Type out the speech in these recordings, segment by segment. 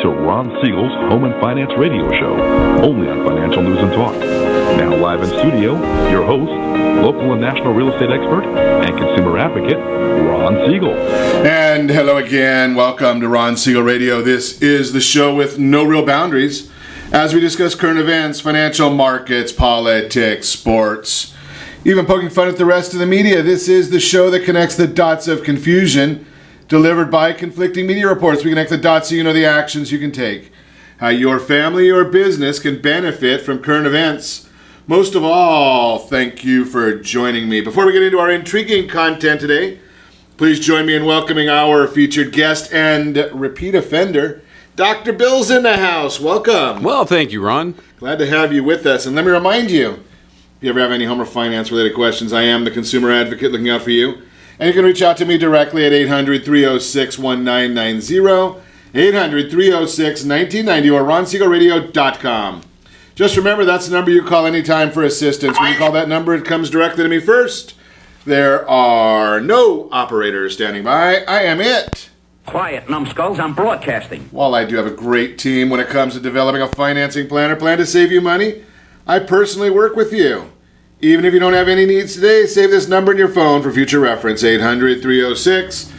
to Ron Siegel's Home and Finance Radio Show, only on Financial News and Talk. Now live in studio, your host, local and national real estate expert and consumer advocate, Ron Siegel. And hello again. Welcome to Ron Siegel Radio. This is the show with no real boundaries as we discuss current events, financial markets, politics, sports, even poking fun at the rest of the media. This is the show that connects the dots of confusion delivered by conflicting media reports. We connect the dots so you know the actions you can take, how your family or business can benefit from current events. Most of all, thank you for joining me. Before we get into our intriguing content today, please join me in welcoming our featured guest and repeat offender, Dr. Bill's in the house. Welcome. Well, thank you, Ron. Glad to have you with us. And let me remind you, if you ever have any home or finance related questions, I am the consumer advocate looking out for you. And you can reach out to me directly at 800-306-1990, 800-306-1990, or ronsiegelradio.com. Just remember, that's the number you call anytime for assistance. When you call that number, it comes directly to me first. There are no operators standing by. I am it. Quiet, numbskulls, I'm broadcasting. While I do have a great team when it comes to developing a financing plan or plan to save you money, I personally work with you. Even if you don't have any needs today, save this number in your phone for future reference, 800-306-1990,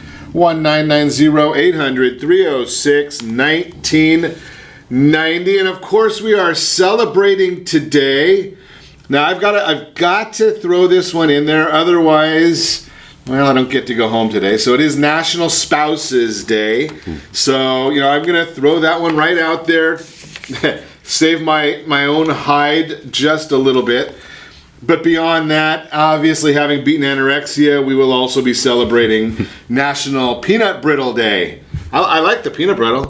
800-306-1990. And of course, we are celebrating today. Now, I've got to throw this one in there, otherwise, well, I don't get to go home today. So it is National Spouses Day. So, I'm going to throw that one right out there, save my own hide just a little bit. But beyond that, obviously having beaten anorexia, we will also be celebrating National Peanut Brittle Day. I like the peanut brittle.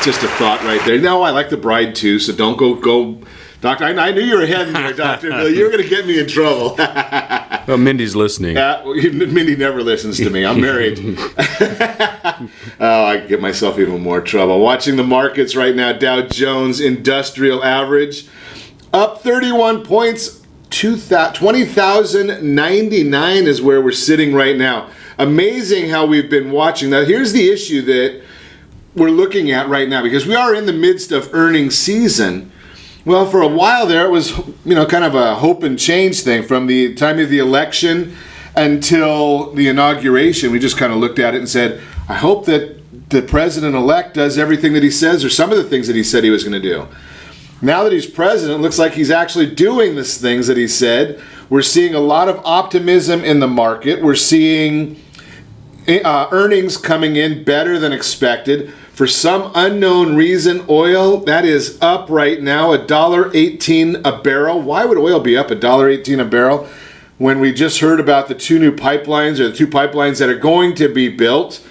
Just a thought right there. No, I like the bride too, so don't go. Doctor, I knew you were heading there, Dr. Bill. You were going to get me in trouble. Well, Mindy's listening. Mindy never listens to me. I'm married. Oh, I get myself even more trouble. Watching the markets right now, Dow Jones Industrial Average up 31 points, 20,099 is where we're sitting right now. Amazing how we've been watching that. Here's the issue that we're looking at right now, because we are in the midst of earnings season. Well, for a while there, it was, kind of a hope and change thing from the time of the election until the inauguration. We just kind of looked at it and said, I hope that the president-elect does everything that he says, or some of the things that he said he was going to do. Now that he's president, it looks like he's actually doing the things that he said. We're seeing a lot of optimism in the market. We're seeing earnings coming in better than expected. For some unknown reason, oil, that is up right now, $1.18 a barrel. Why would oil be up $1.18 a barrel when we just heard about the two new pipelines, or the two pipelines that are going to be built?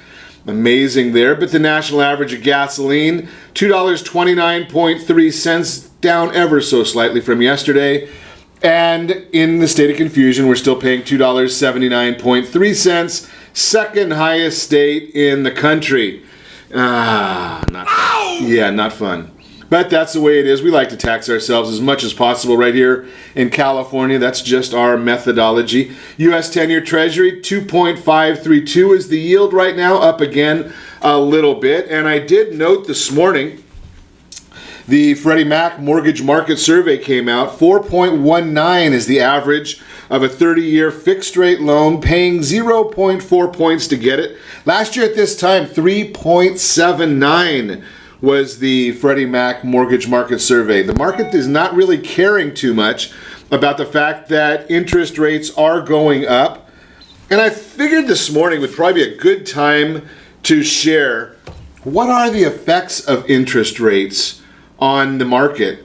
Amazing there. But the national average of gasoline, $2.29.3, down ever so slightly from yesterday. And in the state of confusion, we're still paying $2.79.3, second highest state in the country. Not fun. Yeah, not fun. But that's the way it is. We like to tax ourselves as much as possible right here in California. That's just our methodology. U.S. 10-year Treasury, 2.532 is the yield right now, up again a little bit. And I did note this morning, the Freddie Mac Mortgage Market Survey came out. 4.19 is the average of a 30-year fixed-rate loan, paying 0.4 points to get it. Last year at this time, 3.79 was the Freddie Mac Mortgage Market Survey. The market is not really caring too much about the fact that interest rates are going up. And I figured this morning would probably be a good time to share what are the effects of interest rates on the market,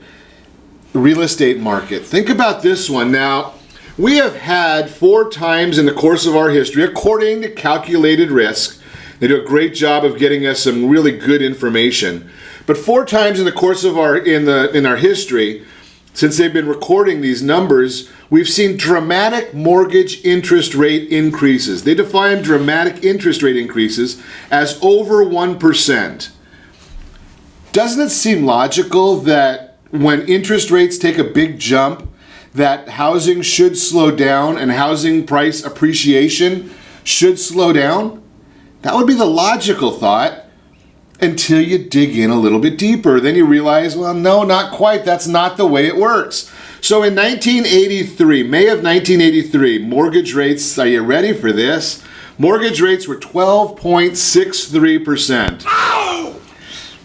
the real estate market. Think about this one. Now, we have had 4 times in the course of our history, according to Calculated Risk. They do a great job of getting us some really good information. But 4 times in the course of our history, since they've been recording these numbers, we've seen dramatic mortgage interest rate increases. They define dramatic interest rate increases as over 1%. Doesn't it seem logical that when interest rates take a big jump, that housing should slow down and housing price appreciation should slow down? That would be the logical thought. until you dig in a little bit deeper. Then you realize, well, no, not quite. That's not the way it works. So in 1983, May of 1983, mortgage rates, are you ready for this? Mortgage rates were 12.63%.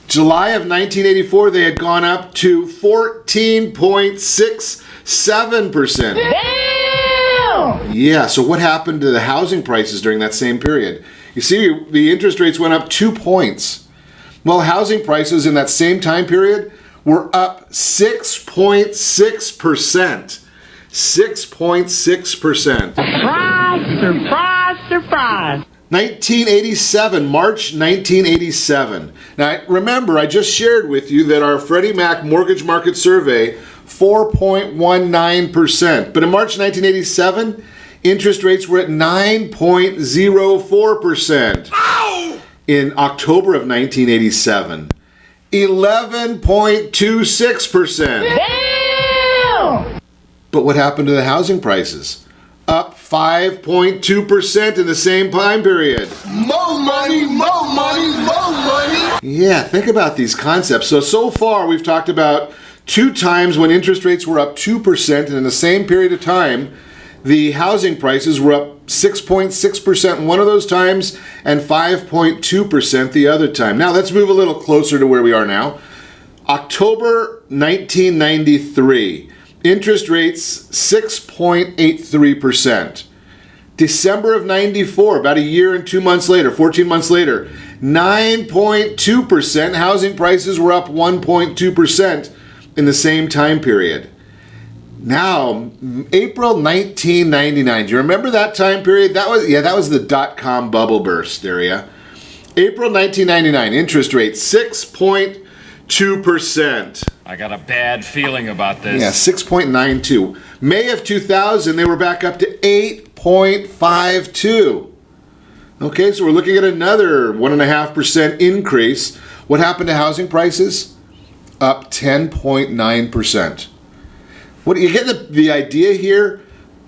July of 1984, they had gone up to 14.67%. Yeah, so what happened to the housing prices during that same period? You see, the interest rates went up 2 points. Well, housing prices in that same time period were up 6.6%. 6.6%. Surprise, surprise, surprise. 1987, March 1987. Now, remember, I just shared with you that our Freddie Mac mortgage market survey, 4.19%. But in March 1987, interest rates were at 9.04%. In October of 1987, 11.26%. But what happened to the housing prices? Up 5.2% in the same time period. More money, more money, more money. Yeah, think about these concepts. So far we've talked about 2 times when interest rates were up 2%, and in the same period of time, the housing prices were up 6.6% one of those times and 5.2% the other time. Now let's move a little closer to where we are now. October 1993, interest rates 6.83%. December of 94, about a year and 2 months later, 14 months later, 9.2%. Housing prices were up 1.2% in the same time period. Now, April 1999. Do you remember that time period? That was the dot-com bubble burst area. April 1999, interest rate 6.2%. I got a bad feeling about this. Yeah, 6.92. May of 2000, they were back up to 8.52. Okay, so we're looking at another 1.5% increase. What happened to housing prices? Up 10.9%. What you get the idea here?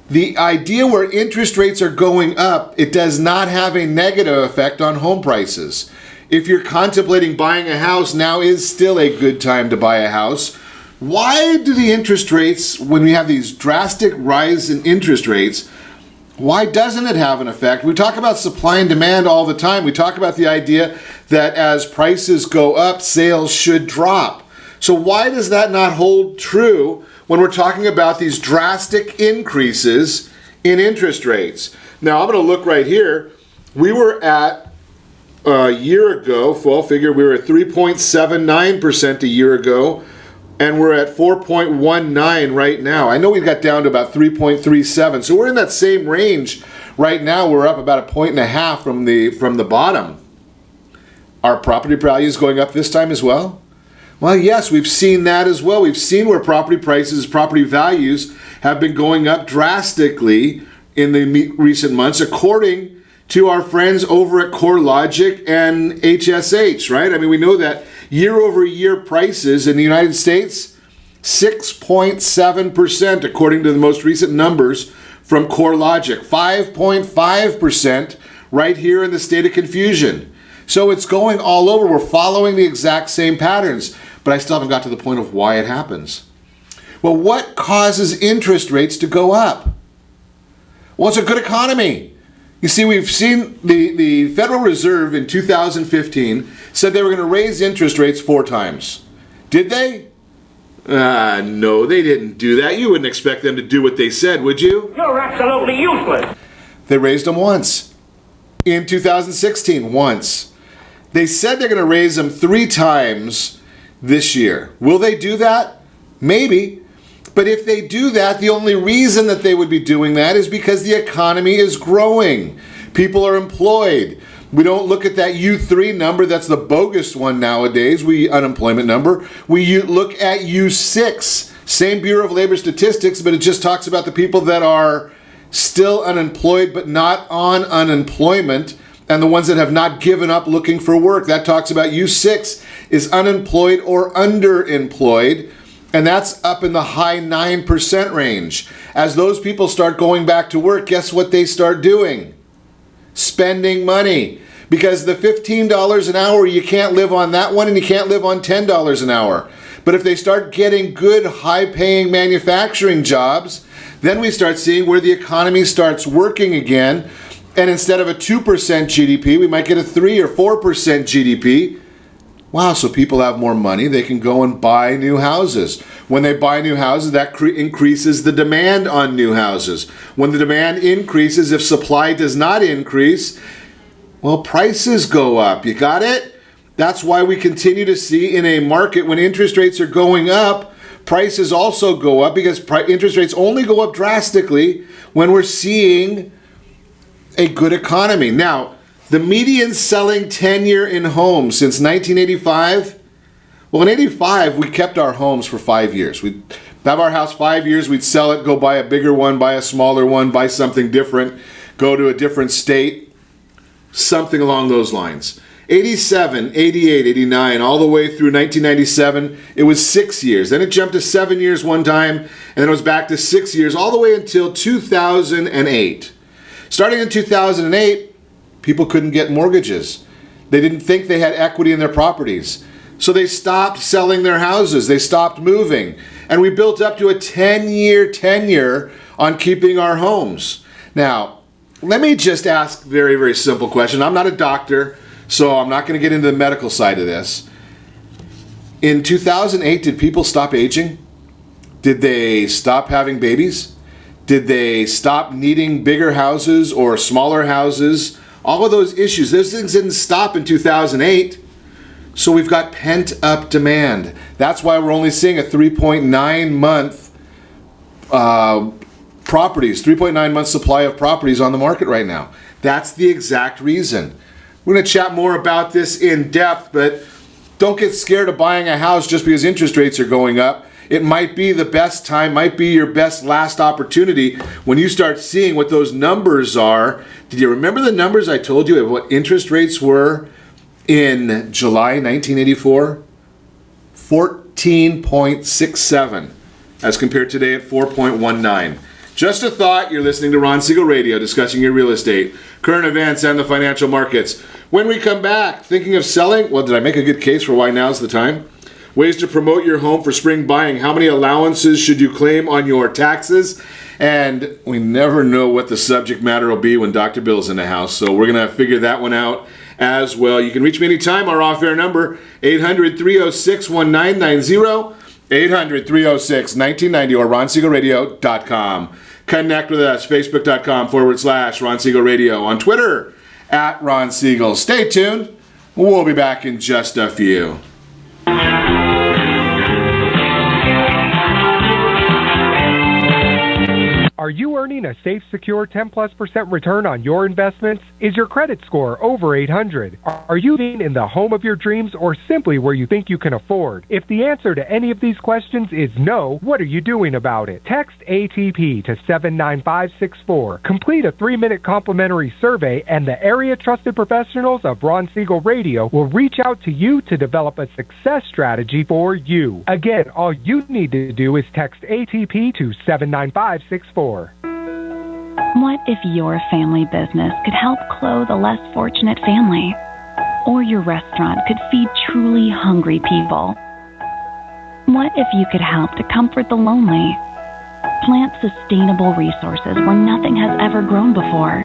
The idea where interest rates are going up, it does not have a negative effect on home prices. If you're contemplating buying a house, now is still a good time to buy a house. Why do the interest rates, when we have these drastic rise in interest rates, why doesn't it have an effect? We talk about supply and demand all the time. We talk about the idea that as prices go up, sales should drop. So why does that not hold true when we're talking about these drastic increases in interest rates? Now, I'm going to look right here. We were at a year ago, well, figure we were at 3.79% a year ago, and we're at 4.19 right now. I know we got down to about 3.37, so we're in that same range right now. We're up about 1.5 from the bottom. Are property values going up this time as well? Well, yes, we've seen that as well. We've seen where property prices, property values have been going up drastically in the recent months, according to our friends over at CoreLogic and HSH, right? I mean, we know that year-over-year prices in the United States, 6.7%, according to the most recent numbers from CoreLogic. 5.5% right here in the state of confusion. So it's going all over. We're following the exact same patterns, but I still haven't got to the point of why it happens. Well, what causes interest rates to go up? Well, it's a good economy. You see, we've seen the Federal Reserve in 2015 said they were going to raise interest rates 4 times. Did they? No, they didn't do that. You wouldn't expect them to do what they said, would you? You're absolutely useless. They raised them once. In 2016, once. They said they're going to raise them 3 times this year. Will they do that? Maybe. But if they do that, the only reason that they would be doing that is because the economy is growing. People are employed. We don't look at that U3 number. That's the bogus one nowadays, unemployment number. We look at U6, same Bureau of Labor Statistics, but it just talks about the people that are still unemployed but not on unemployment, and the ones that have not given up looking for work. That talks about U6 is unemployed or underemployed, and that's up in the high 9% range. As those people start going back to work, guess what they start doing? Spending money. because the $15 an hour, you can't live on that one and you can't live on $10 an hour. But if they start getting good, high-paying manufacturing jobs, then we start seeing where the economy starts working again. And instead of a 2% GDP, we might get a 3 or 4% GDP. Wow, so people have more money. They can go and buy new houses. When they buy new houses, that increases the demand on new houses. When the demand increases, if supply does not increase, well, prices go up. You got it? That's why we continue to see in a market when interest rates are going up, prices also go up, because interest rates only go up drastically when we're seeing a good economy. Now, the median selling tenure in homes since 1985, well, in 85, we kept our homes for 5 years. We'd have our house 5 years, we'd sell it, go buy a bigger one, buy a smaller one, buy something different, go to a different state, something along those lines. 87, 88, 89, all the way through 1997, it was 6 years. Then it jumped to 7 years one time, and then it was back to 6 years, all the way until 2008. Starting in 2008, people couldn't get mortgages. They didn't think they had equity in their properties. So they stopped selling their houses. They stopped moving. And we built up to a 10-year tenure on keeping our homes. Now, let me just ask a very, very simple question. I'm not a doctor, so I'm not going to get into the medical side of this. In 2008, did people stop aging? Did they stop having babies? Did they stop needing bigger houses or smaller houses? All of those issues, those things didn't stop in 2008. So we've got pent-up demand. That's why we're only seeing a 3.9 month 3.9 month supply of properties on the market right now. That's the exact reason. We're going to chat more about this in depth, but don't get scared of buying a house just because interest rates are going up. It might be the best time, might be your best last opportunity when you start seeing what those numbers are. Did you remember the numbers I told you of what interest rates were in July 1984? 14.67 as compared today at 4.19. Just a thought. You're listening to Ron Siegel Radio, discussing your real estate, current events, and the financial markets. When we come back, thinking of selling? Well, did I make a good case for why now's the time? Ways to promote your home for spring buying. How many allowances should you claim on your taxes? And we never know what the subject matter will be when Dr. Bill's in the house, so we're going to figure that one out as well. You can reach me anytime. Our off-air number, 800-306-1990, 800-306-1990, or RonSiegelRadio.com. Connect with us, Facebook.com/Ron Siegel Radio. On Twitter, @Ron Siegel. Stay tuned. We'll be back in just a few. Are you earning a safe, secure 10+% return on your investments? Is your credit score over 800? Are you living in the home of your dreams or simply where you think you can afford? If the answer to any of these questions is no, what are you doing about it? Text ATP to 79564. Complete a 3-minute complimentary survey and the area trusted professionals of Ron Siegel Radio will reach out to you to develop a success strategy for you. Again, all you need to do is text ATP to 79564. What if your family business could help clothe a less fortunate family? Or your restaurant could feed truly hungry people? What if you could help to comfort the lonely? Plant sustainable resources where nothing has ever grown before?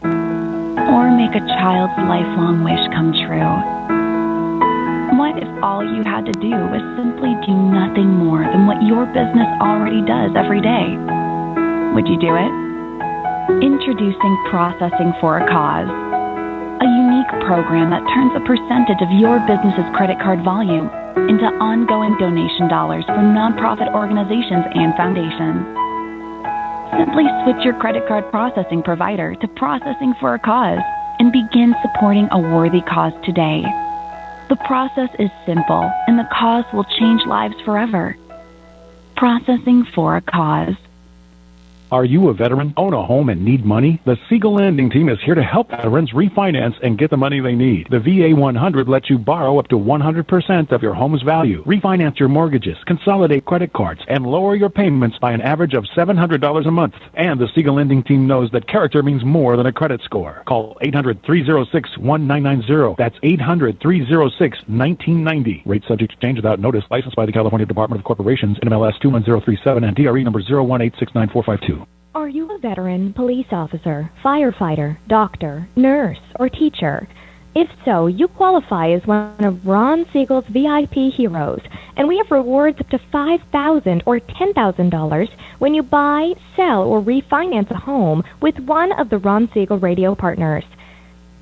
Or make a child's lifelong wish come true? What if all you had to do was simply do nothing more than what your business already does every day? Would you do it? Introducing Processing for a Cause, a unique program that turns a percentage of your business's credit card volume into ongoing donation dollars from nonprofit organizations and foundations. Simply switch your credit card processing provider to Processing for a Cause and begin supporting a worthy cause today. The process is simple, and the cause will change lives forever. Processing for a Cause. Are you a veteran, own a home, and need money? The Siegel Lending Team is here to help veterans refinance and get the money they need. The VA 100 lets you borrow up to 100% of your home's value, refinance your mortgages, consolidate credit cards, and lower your payments by an average of $700 a month. And the Siegel Lending Team knows that character means more than a credit score. Call 800-306-1990. That's 800-306-1990. Rate subject to change without notice. Licensed by the California Department of Corporations, NMLS 21037, and DRE number 0186945. Are you a veteran, police officer, firefighter, doctor, nurse, or teacher? If so, you qualify as one of Ron Siegel's VIP heroes, and we have rewards up to $5,000 or $10,000 when you buy, sell, or refinance a home with one of the Ron Siegel radio partners.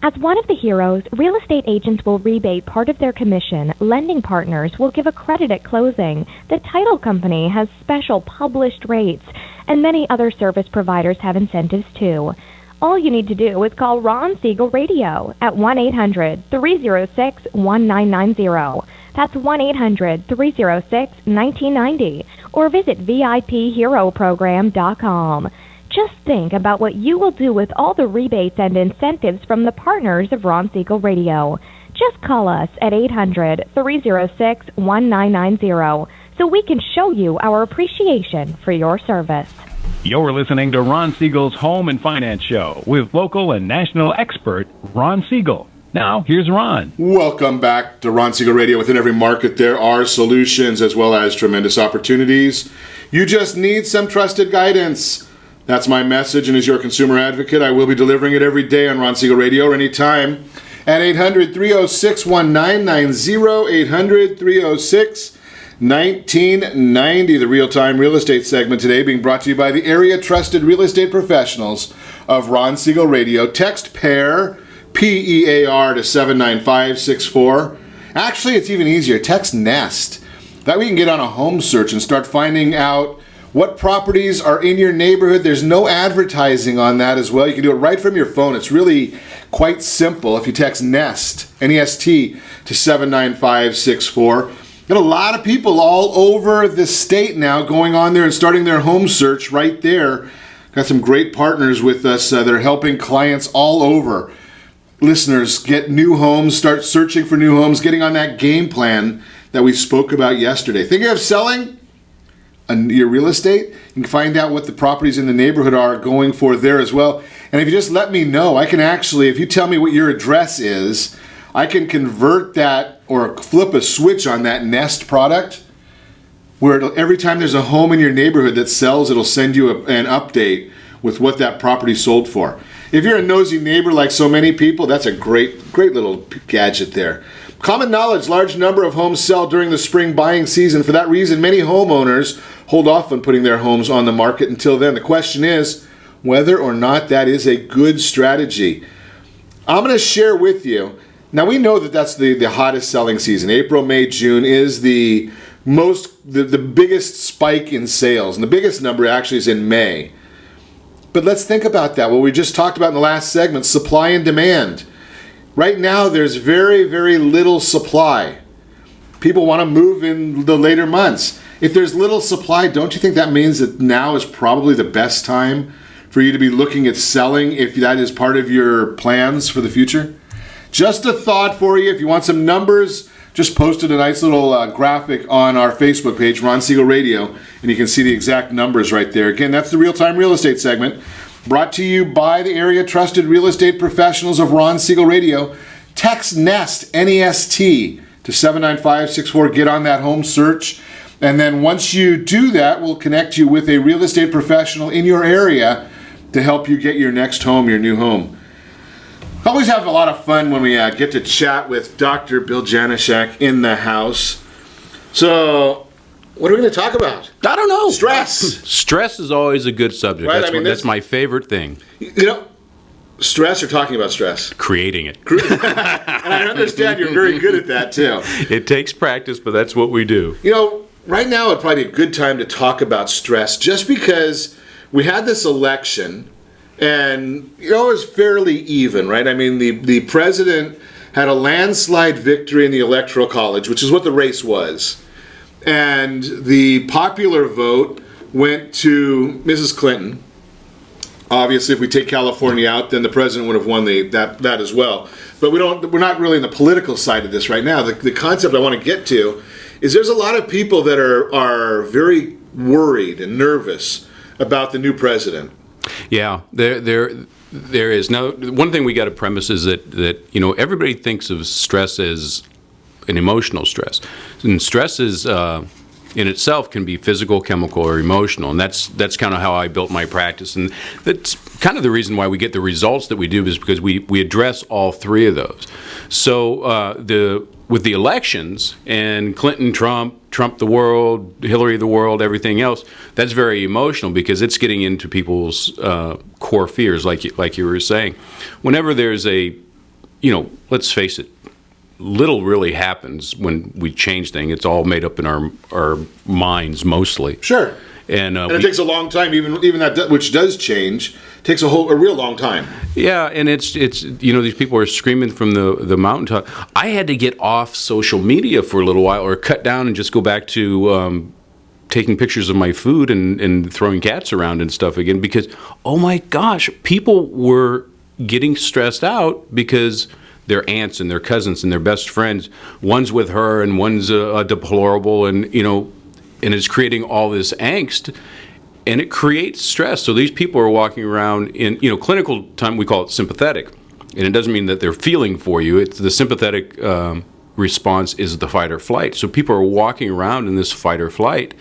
As one of the heroes, real estate agents will rebate part of their commission. Lending partners will give a credit at closing. The title company has special published rates, and many other service providers have incentives too. All you need to do is call Ron Siegel Radio at 1-800-306-1990. That's 1-800-306-1990. Or visit VIPHeroProgram.com. Just think about what you will do with all the rebates and incentives from the partners of Ron Siegel Radio. Just call us at 800-306-1990 so we can show you our appreciation for your service. You're listening to Ron Siegel's Home and Finance Show with local and national expert Ron Siegel. Now, here's Ron. Welcome back to Ron Siegel Radio. Within every market, there are solutions as well as tremendous opportunities. You just need some trusted guidance. That's my message, and as your consumer advocate, I will be delivering it every day on Ron Siegel Radio or anytime at 800-306-1990, 800-306-1990. The real-time real estate segment today being brought to you by the area trusted real estate professionals of Ron Siegel Radio. Text PAIR, P-E-A-R, to 79564. Actually, it's even easier. Text NEST. That way you can get on a home search and start finding out what properties are in your neighborhood. There's no advertising on that as well. You can do it right from your phone. It's really quite simple if you text NEST, N-E-S-T, to 79564. Got a lot of people all over the state now going on there and starting their home search right there. Got some great partners with us that are helping clients all over. Listeners, get new homes, start searching for new homes, getting on that game plan that we spoke about yesterday. Thinking of selling your real estate? You can find out what the properties in the neighborhood are going for there as well. And if you just let me know, I can actually, if you tell me what your address is, I can convert that or flip a switch on that Nest product where every time there's a home in your neighborhood that sells, it'll send you an update with what that property sold for. If you're a nosy neighbor like so many people, that's a great little gadget there. Common knowledge, large number of homes sell during the spring buying season. For that reason, many homeowners hold off on putting their homes on the market until then. The question is whether or not that is a good strategy. I'm going to share with you. Now, we know that that's the hottest selling season. April, May, June is the biggest spike in sales. And the biggest number actually is in May. But let's think about that. What we just talked about in the last segment, supply and demand. Right now, there's very, very little supply. People want to move in the later months. If there's little supply, don't you think that means that now is probably the best time for you to be looking at selling if that is part of your plans for the future? Just a thought for you. If you want some numbers, just posted a nice little graphic on our Facebook page, Ron Siegel Radio, and you can see the exact numbers right there. Again, that's the real-time real estate segment, brought to you by the area trusted real estate professionals of Ron Siegel Radio. Text NEST, N-E-S-T, to 79564. Get on that home search. And then once you do that, we'll connect you with a real estate professional in your area to help you get your next home, your new home. Always have a lot of fun when we get to chat with Dr. Bill Janeshak in the house. So, what are we going to talk about? I don't know. Stress. Stress is always a good subject. Right? That's my favorite thing. You know, stress or talking about stress? Creating it. And I understand you're very good at that, too. It takes practice, but that's what we do. You know, right now would probably be a good time to talk about stress just because we had this election and it was fairly even, right? I mean, the president had a landslide victory in the Electoral College, which is what the race was. And the popular vote went to Mrs. Clinton. Obviously, if we take California out, then the president would have won that as well. But we're not really in the political side of this right now. The concept I want to get to is there's a lot of people that are very worried and nervous about the new president. Yeah, there is. Now, one thing we got to premise is that everybody thinks of stress as an emotional stress, and stress is in itself can be physical, chemical, or emotional, and that's kind of how I built my practice, and that's kind of the reason why we get the results that we do is because we address all three of those. So with the elections and Clinton, Trump the world, Hillary the world, everything else, that's very emotional because it's getting into people's core fears, like you were saying. Whenever there's let's face it, little really happens when we change things. It's all made up in our minds mostly. Sure. And it takes a long time, even that which does change takes a real long time. Yeah, and it's these people are screaming from the mountaintop. I had to get off social media for a little while, or cut down and just go back to taking pictures of my food and throwing cats around and stuff again because, oh my gosh, people were getting stressed out because their aunts and their cousins and their best friends, one's with her and one's deplorable, and and it's creating all this angst, and it creates stress. So these people are walking around in clinical time, we call it sympathetic, and it doesn't mean that they're feeling for you. It's the sympathetic response is the fight or flight. So people are walking around in this fight or flight,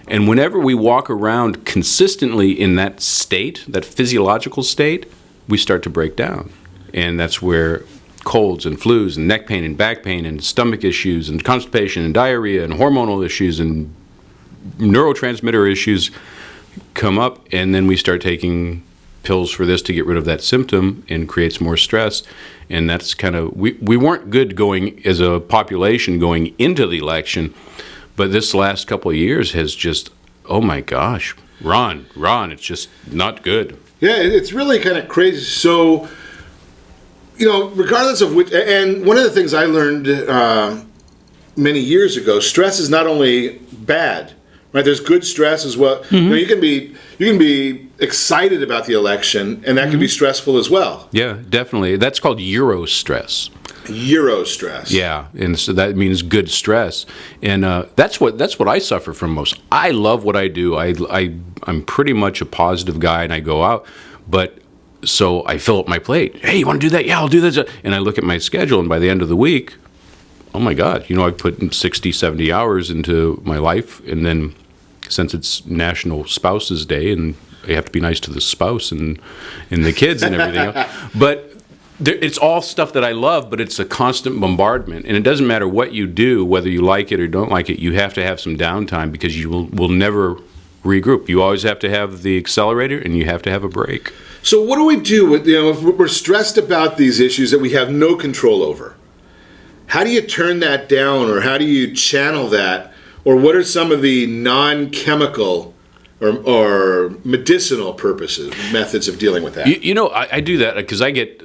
and whenever we walk around consistently in that state, that physiological state, we start to break down, and that's where colds and flus and neck pain and back pain and stomach issues and constipation and diarrhea and hormonal issues and neurotransmitter issues come up, and then we start taking pills for this to get rid of that symptom and creates more stress. And that's kind of, we weren't good going as a population going into the election, but this last couple of years has just, oh my gosh, Ron, it's just not good. Yeah, it's really kind of crazy. So regardless of which, and one of the things I learned many years ago, stress is not only bad, right? There's good stress as well. Mm-hmm. You can be excited about the election, and that can be stressful as well. Yeah, definitely. That's called Euro stress. Euro stress. Yeah, and so that means good stress, and that's what I suffer from most. I love what I do. I'm pretty much a positive guy, and I go out, but. So I fill up my plate. Hey, you want to do that? Yeah, I'll do that. And I look at my schedule, and by the end of the week, oh my God, I've put in 60, 70 hours into my life. And then since it's National Spouses Day, and you have to be nice to the spouse and the kids and everything else. But it's all stuff that I love, but it's a constant bombardment. And it doesn't matter what you do, whether you like it or don't like it, you have to have some downtime because you will never regroup. You always have to have the accelerator, and you have to have a break. So what do we do with, if we're stressed about these issues that we have no control over? How do you turn that down, or how do you channel that? Or what are some of the non-chemical or medicinal methods of dealing with that? I do that because I get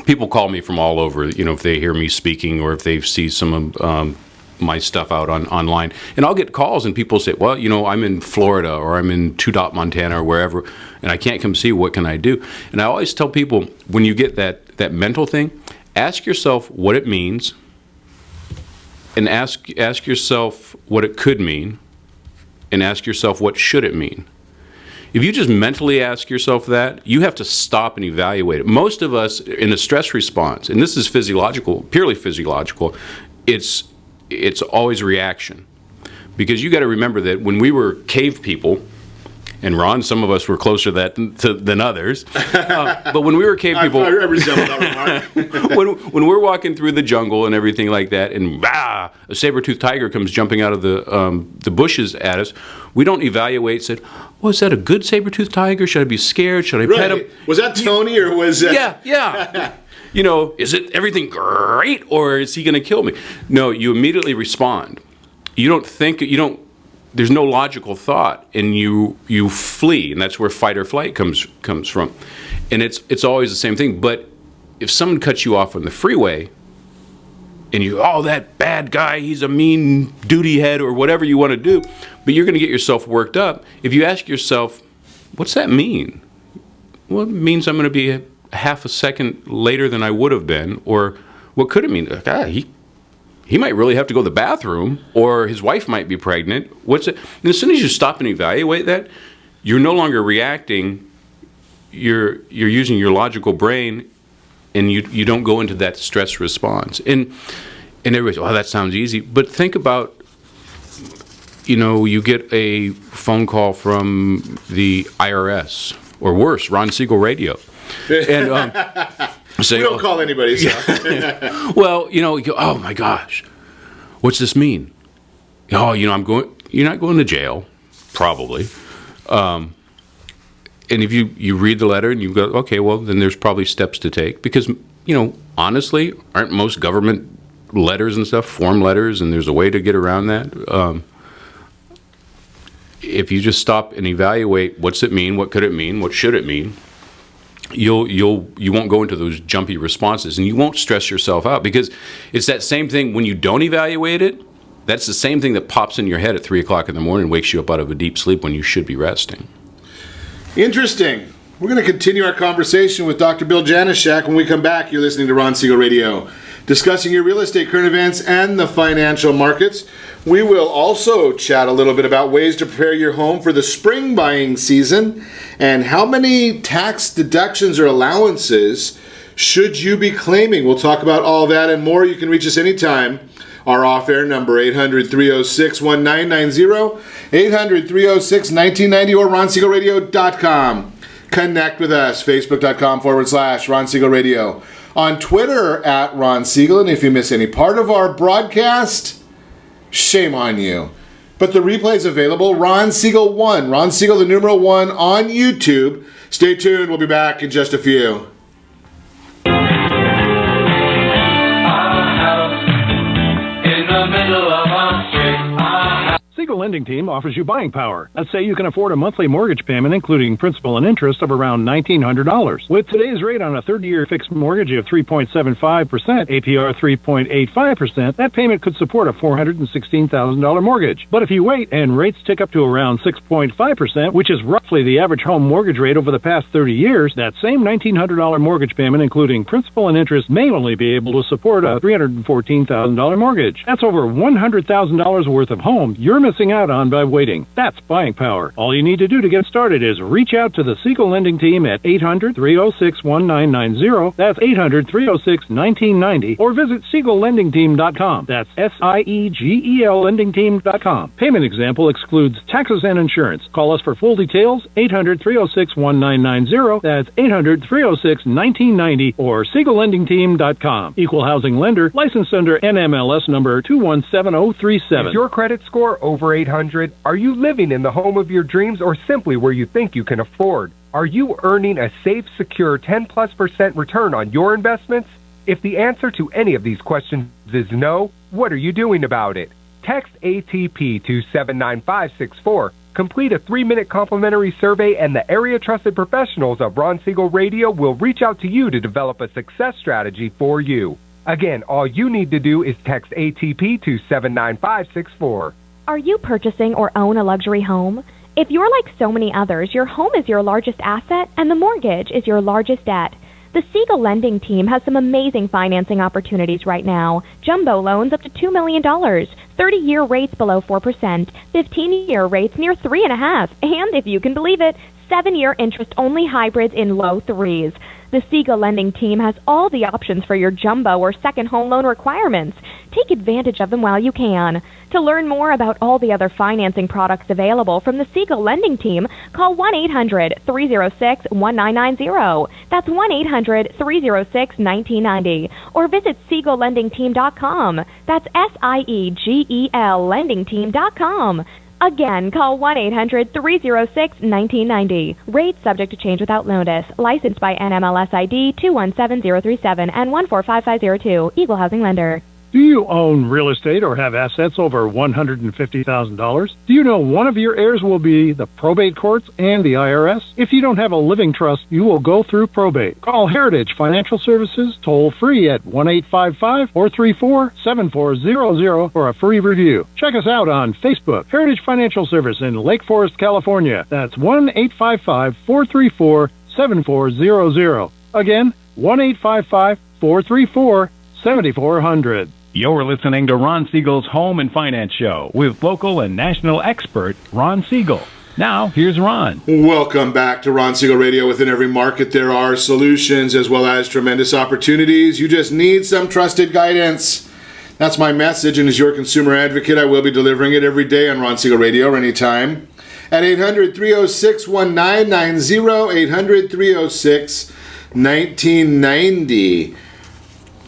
people call me from all over, if they hear me speaking or if they see some of my stuff out online, and I'll get calls and people say, well, I'm in Florida or I'm in Two Dot, Montana or wherever, and I can't come see you. What can I do? And I always tell people, when you get that mental thing, ask yourself what it means, and ask yourself what it could mean, and ask yourself what should it mean. If you just mentally ask yourself that, you have to stop and evaluate it. Most of us in a stress response, and this is physiological, purely physiological, it's always reaction. Because you got to remember that when we were cave people, and Ron, some of us were closer than others, but when we were cave people, I resemble that remark. when we're walking through the jungle and everything like that, and a saber-toothed tiger comes jumping out of the bushes at us, we don't evaluate, said, well, is that a good saber-toothed tiger? Should I be scared? Should I pet him? Was that Tony, or was that... Yeah. Is it everything great, or is he going to kill me? No, you immediately respond. You don't think, there's no logical thought, and you flee, and that's where fight or flight comes from. And it's always the same thing. But if someone cuts you off on the freeway, and that bad guy, he's a mean duty head or whatever you want to do, but you're going to get yourself worked up. If you ask yourself, what's that mean? Well, it means I'm going to be a half a second later than I would have been. Or what could it mean? He might really have to go to the bathroom, or his wife might be pregnant. What's it? And as soon as you stop and evaluate that, you're no longer reacting. You're using your logical brain, and you don't go into that stress response. And everybody's, oh, that sounds easy. But think about, you get a phone call from the IRS, or worse, Ron Siegel Radio. And say, we don't call anybody, so. Well, you go, oh my gosh, what's this mean? Oh, you're not going to jail, probably. And if you read the letter and you go, okay, well, then there's probably steps to take. Because, honestly, aren't most government letters and stuff form letters, and there's a way to get around that? If you just stop and evaluate, what's it mean? What could it mean? What should it mean? You won't go into those jumpy responses, and you won't stress yourself out, because it's that same thing when you don't evaluate it. That's the same thing that pops in your head at 3 o'clock in the morning and wakes you up out of a deep sleep when you should be resting. Interesting. We're going to continue our conversation with Dr. Bill Janeshak when we come back. You're listening to Ron Siegel Radio, discussing your real estate current events and the financial markets. We will also chat a little bit about ways to prepare your home for the spring buying season, and how many tax deductions or allowances should you be claiming. We'll talk about all that and more. You can reach us anytime. Our off-air number, 800-306-1990, 800-306-1990, or RonSiegelRadio.com. Connect with us, Facebook.com/Ron Siegel Radio. On Twitter, @Ron Siegel. And if you miss any part of our broadcast, shame on you. But the replay is available, Ron Siegel 1, Ron Siegel the numeral 1 on YouTube. Stay tuned, we'll be back in just a few. Siegel Lending Team offers you buying power. Let's say you can afford a monthly mortgage payment, including principal and interest, of around $1,900. With today's rate on a 30-year fixed mortgage of 3.75%, APR 3.85%, that payment could support a $416,000 mortgage. But if you wait and rates tick up to around 6.5%, which is roughly the average home mortgage rate over the past 30 years, that same $1,900 mortgage payment, including principal and interest, may only be able to support a $314,000 mortgage. That's over $100,000 worth of home you're missing out on by waiting. That's buying power. All you need to do to get started is reach out to the Siegel Lending Team at 800-306-1990. That's 800-306-1990. Or visit SiegelLendingTeam.com. That's SIEGEL LendingTeam.com. Payment example excludes taxes and insurance. Call us for full details, 800-306-1990. That's 800-306-1990 or SiegelLendingTeam.com. Equal housing lender, licensed under NMLS number 217037. Is your credit score over 800? Are you living in the home of your dreams, or simply where you think you can afford? Are you earning a safe, secure 10+% return on your investments? If the answer to any of these questions is no, what are you doing about it? Text ATP to 79564. Complete a 3-minute complimentary survey, and the area trusted professionals of Ron Siegel Radio will reach out to you to develop a success strategy for you. Again, all you need to do is text ATP to 79564. Are you purchasing or own a luxury home? If you're like so many others, your home is your largest asset and the mortgage is your largest debt. The Siegel Lending Team has some amazing financing opportunities right now. Jumbo loans up to $2 million, 30-year rates below 4%, 15-year rates near 3.5%, and if you can believe it, 7-year interest-only hybrids in low 3s. The Siegel Lending Team has all the options for your jumbo or second home loan requirements. Take advantage of them while you can. To learn more about all the other financing products available from the Siegel Lending Team, call 1-800-306-1990. That's 1-800-306-1990. Or visit SiegelLendingTeam.com. That's SIEGEL LendingTeam.com. Again, call 1-800-306-1990. Rates subject to change without notice. Licensed by NMLS ID 217037 and 145502. Equal housing lender. Do you own real estate or have assets over $150,000? Do you know one of your heirs will be the probate courts and the IRS? If you don't have a living trust, you will go through probate. Call Heritage Financial Services toll free at 1-855-434-7400 for a free review. Check us out on Facebook, Heritage Financial Service in Lake Forest, California. That's 1-855-434-7400. Again, 1-855-434-7400. You're listening to Ron Siegel's Home and Finance Show with local and national expert Ron Siegel. Now, here's Ron. Welcome back to Ron Siegel Radio. Within every market, there are solutions as well as tremendous opportunities. You just need some trusted guidance. That's my message, and as your consumer advocate, I will be delivering it every day on Ron Siegel Radio or anytime at 800-306-1990, 800-306-1990.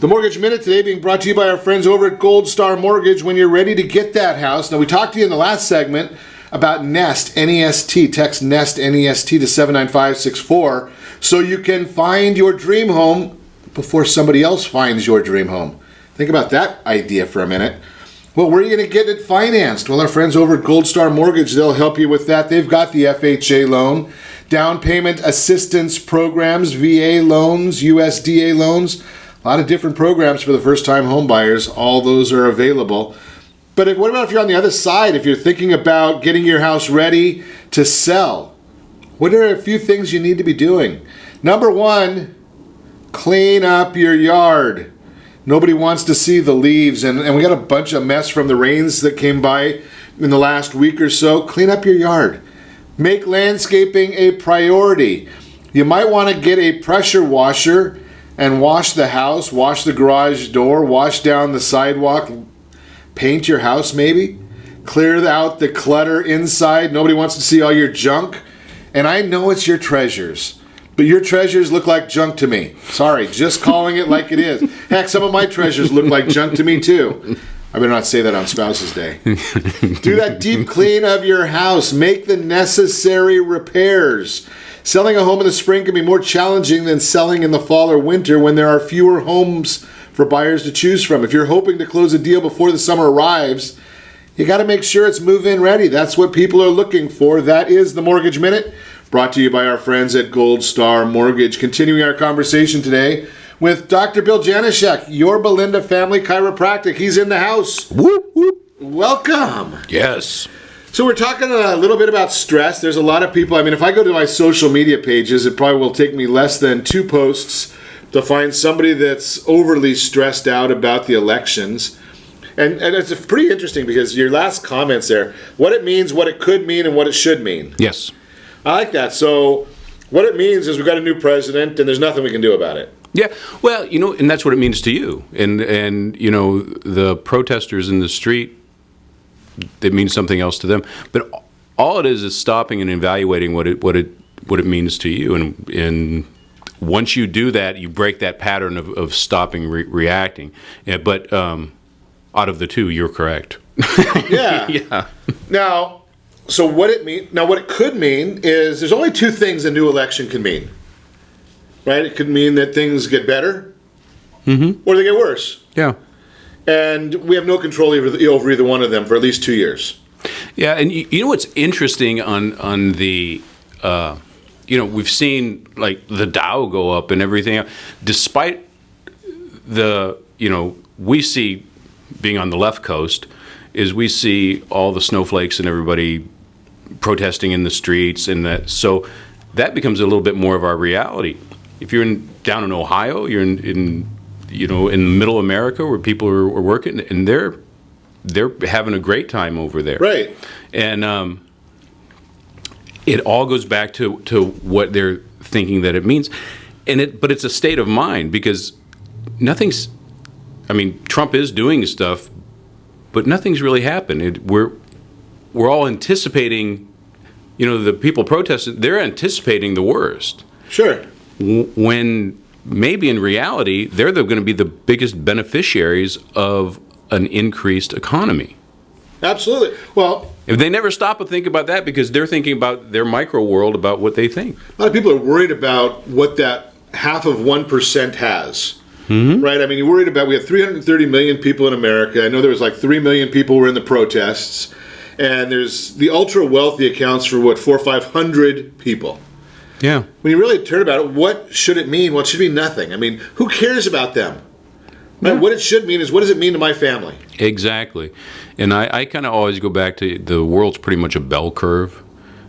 The Mortgage Minute today being brought to you by our friends over at Gold Star Mortgage. When you're ready to get that house. Now, we talked to you in the last segment about Nest, N-E-S-T. Text Nest, N-E-S-T to 79564 so you can find your dream home before somebody else finds your dream home. Think about that idea for a minute. Well, where are you going to get it financed? Well, our friends over at Gold Star Mortgage, they'll help you with that. They've got the FHA loan, down payment assistance programs, VA loans, USDA loans. A lot of different programs for the first-time home buyers. All those are available. But what about if you're on the other side? If you're thinking about getting your house ready to sell, what are a few things you need to be doing? Number one, clean up your yard. Nobody wants to see the leaves, and we got a bunch of mess from the rains that came by in the last week or so. Clean up your yard. Make landscaping a priority. You might want to get a pressure washer and wash the house, wash the garage door, wash down the sidewalk, paint your house maybe, clear out the clutter inside. Nobody wants to see all your junk. And I know it's your treasures, but your treasures look like junk to me. Sorry, just calling it like it is. Heck, some of my treasures look like junk to me too. I better not say that on Spouse's Day. Do that deep clean of your house. Make the necessary repairs. Selling a home in the spring can be more challenging than selling in the fall or winter when there are fewer homes for buyers to choose from. If you're hoping to close a deal before the summer arrives, you got to make sure it's move-in ready. That's what people are looking for. That is the Mortgage Minute, brought to you by our friends at Gold Star Mortgage. Continuing our conversation today with Dr. Bill Janeshak, your Belinda family chiropractic. He's in the house. Whoop, whoop. Welcome. Yes. So we're talking a little bit about stress. There's a lot of people, if I go to my social media pages, it probably will take me less than 2 posts to find somebody that's overly stressed out about the elections. And it's pretty interesting because your last comments there, what it means, what it could mean, and what it should mean. Yes. I like that. So what it means is we've got a new president and there's nothing we can do about it. Yeah, well, and that's what it means to you. And the protesters in the street, it means something else to them. But all it is stopping and evaluating what it means to you. And once you do that, you break that pattern of stopping reacting. Yeah, but out of the two, you're correct. Yeah. Yeah. Now, so what it could mean is there's only 2 things a new election can mean. Right? It could mean that things get better, or they get worse. Yeah. And we have no control over either one of them for at least 2 years. Yeah, and you know what's interesting on the, we've seen like the Dow go up and everything, despite the, we see being on the left coast, is we see all the snowflakes and everybody protesting in the streets, and so that becomes a little bit more of our reality. If you're down in Ohio, you're in the middle of America where people are working, and they're having a great time over there. Right. And it all goes back to what they're thinking that it means. But it's a state of mind because Trump is doing stuff, but nothing's really happened. We're all anticipating, the people protesting, they're anticipating the worst. Sure. When maybe in reality, they're going to be the biggest beneficiaries of an increased economy. Absolutely. Well, if they never stop to think about that because they're thinking about their micro world, about what they think. A lot of people are worried about what that 0.5% has. right? I mean, you're worried about, we have 330 million people in America. I know there was like 3 million people were in the protests. And there's the ultra wealthy accounts for what, 400 or 500 people. Yeah. When you really turn about it, what should it mean? Well, it should mean nothing. I mean, who cares about them? Right? What it should mean is, what does it mean to my family? Exactly. And I kind of always go back to, the world's pretty much a bell curve.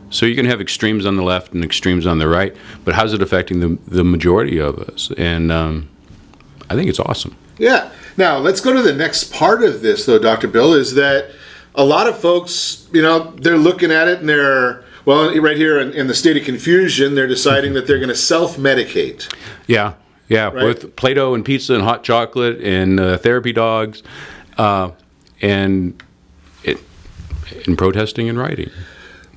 So you can have extremes on the left and extremes on the right, but how's it affecting the majority of us? And I think it's awesome. Yeah. Now, let's go to the next part of this, though, Dr. Bill, is that a lot of folks, they're looking at it and they're, well, right here in the state of confusion, they're deciding that they're going to self-medicate. Yeah, right? With Play-Doh and pizza and hot chocolate and therapy dogs, and protesting and writing.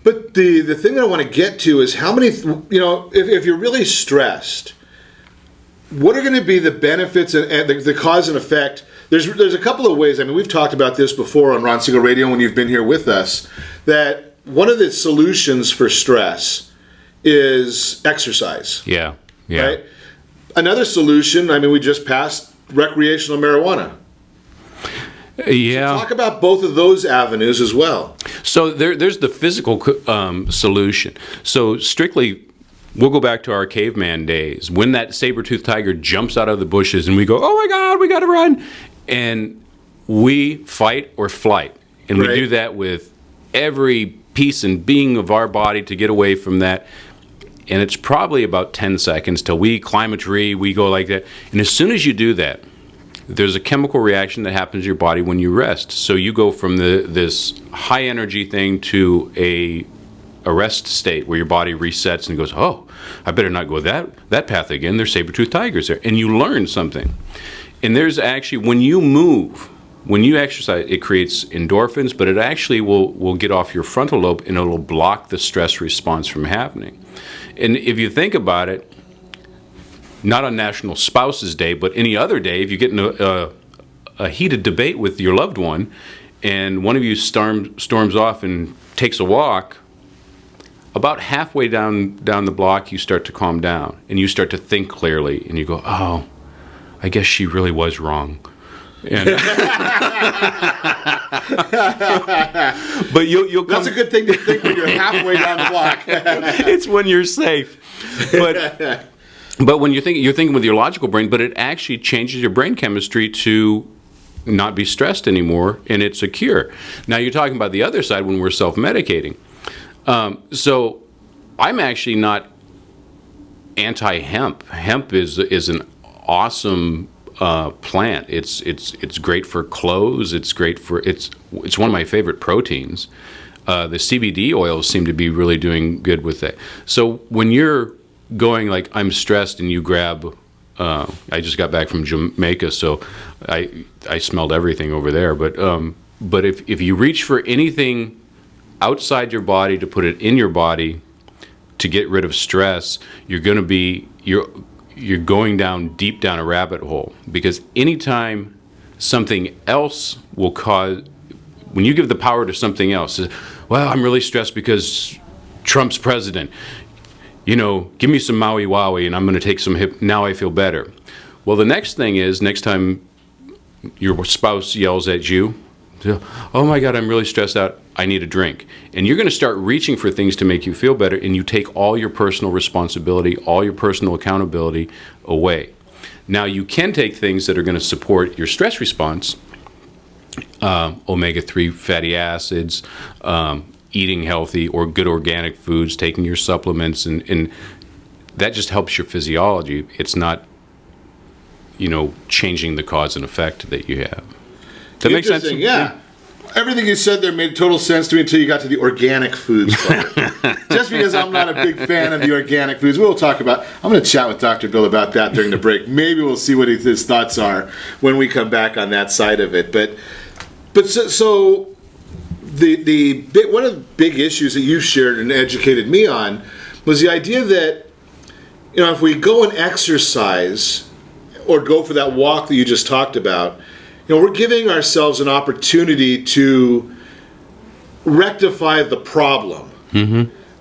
But the thing that I want to get to is how many, if you're really stressed, what are going to be the benefits and the cause and effect? There's a couple of ways. I mean, we've talked about this before on Ron Siegel Radio when you've been here with us, that one of the solutions for stress is exercise. Yeah. Right? Another solution, I mean, we just passed recreational marijuana. Yeah. So talk about both of those avenues as well. So there's the physical solution. So strictly, we'll go back to our caveman days when that saber-toothed tiger jumps out of the bushes and we go, oh my God, we got to run. And we fight or flight. And we do that with every piece and being of our body to get away from that. And it's probably about 10 seconds till we climb a tree, we go like that. And as soon as you do that, there's a chemical reaction that happens in your body when you rest. So you go from this high energy thing to a rest state where your body resets and goes, oh, I better not go that path again. There's saber-toothed tigers there. And you learn something. And there's actually, when you move, when you exercise, it creates endorphins, but it actually will get off your frontal lobe and it'll block the stress response from happening. And if you think about it, not on National Spouses Day, but any other day, if you get in a heated debate with your loved one and one of you storms off and takes a walk, about halfway down the block, you start to calm down and you start to think clearly and you go, oh, I guess she really was wrong. And but you'll come. That's a good thing to think when you're halfway down the block. It's when you're safe. But when you're thinking with your logical brain, but it actually changes your brain chemistry to not be stressed anymore, and it's a cure. Now you're talking about the other side when we're self-medicating. So I'm actually not anti-hemp. Hemp is an awesome plant. It's great for clothes. It's great for it's one of my favorite proteins. The CBD oils seem to be really doing good with that. So when you're going like I'm stressed and you grab, I just got back from Jamaica, so I smelled everything over there. But if you reach for anything outside your body to put it in your body to get rid of stress, you're going deep down a rabbit hole, because anytime something else will cause, when you give the power to something else, well, I'm really stressed because Trump's president, give me some Maui Wowie and I'm going to take some now I feel better. Well, the next thing is, next time your spouse yells at you, oh my God, I'm really stressed out, I need a drink. And you're going to start reaching for things to make you feel better, and you take all your personal responsibility, all your personal accountability away. Now, you can take things that are going to support your stress response, omega-3 fatty acids, eating healthy or good organic foods, taking your supplements, and that just helps your physiology. It's not, changing the cause and effect that you have. Does that make sense? Yeah. Everything you said there made total sense to me until you got to the organic foods part. Just because I'm not a big fan of the organic foods, we'll talk about. I'm going to chat with Dr. Bill about that during the break. Maybe we'll see what his thoughts are when we come back on that side of it. But so one of the big issues that you shared and educated me on was the idea that if we go and exercise or go for that walk that you just talked about, we're giving ourselves an opportunity to rectify the problem,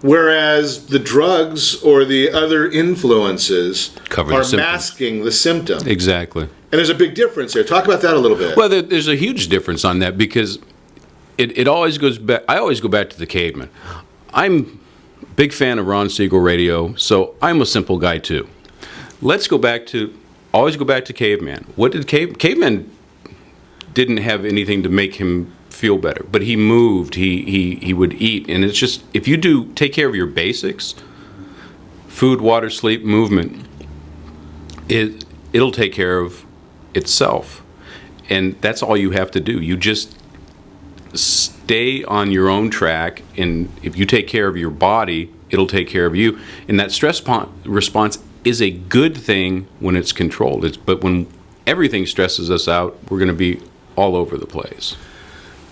whereas the drugs or the other influences Cover the are symptoms. masking the symptom. Exactly. And there's a big difference there. Talk about that a little bit. Well, there's a huge difference on that because it always goes back. I always go back to the caveman. I'm a big fan of Ron Siegel radio, so I'm a simple guy too. Let's always go back to caveman. What did caveman didn't have anything to make him feel better, but he moved, he would eat, and it's just, if you take care of your basics, food, water, sleep, movement, it'll take care of itself. And that's all you have to do. You just stay on your own track, and if you take care of your body, it'll take care of you. And that stress response is a good thing when it's controlled. But when everything stresses us out, we're going to be all over the place.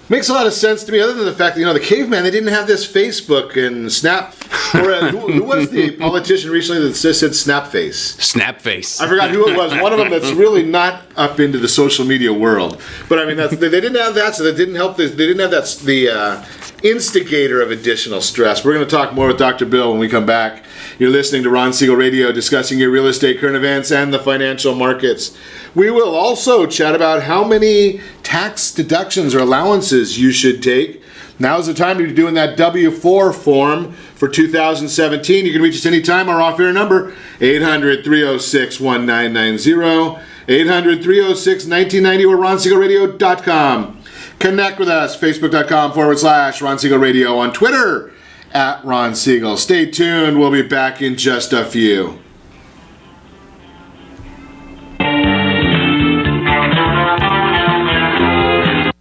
Makes a lot of sense to me, other than the fact that, the caveman, they didn't have this Facebook and Snap. Or, who was the politician recently that said Snapface? Snapface. I forgot who it was. One of them that's really not up into the social media world. But I mean, they didn't have that, so that didn't help. They didn't have the instigator of additional stress. We're going to talk more with Dr. Bill when we come back. You're listening to Ron Siegel Radio, discussing your real estate, current events, and the financial markets. We will also chat about how many tax deductions or allowances you should take. Now's the time to be doing that W-4 form for 2017. You can reach us anytime. Our off-air number, 800-306-1990, 800-306-1990, or RonSiegelRadio.com. Connect with us, Facebook.com/Ron Siegel Radio, on Twitter @Ron Siegel. Stay tuned. We'll be back in just a few.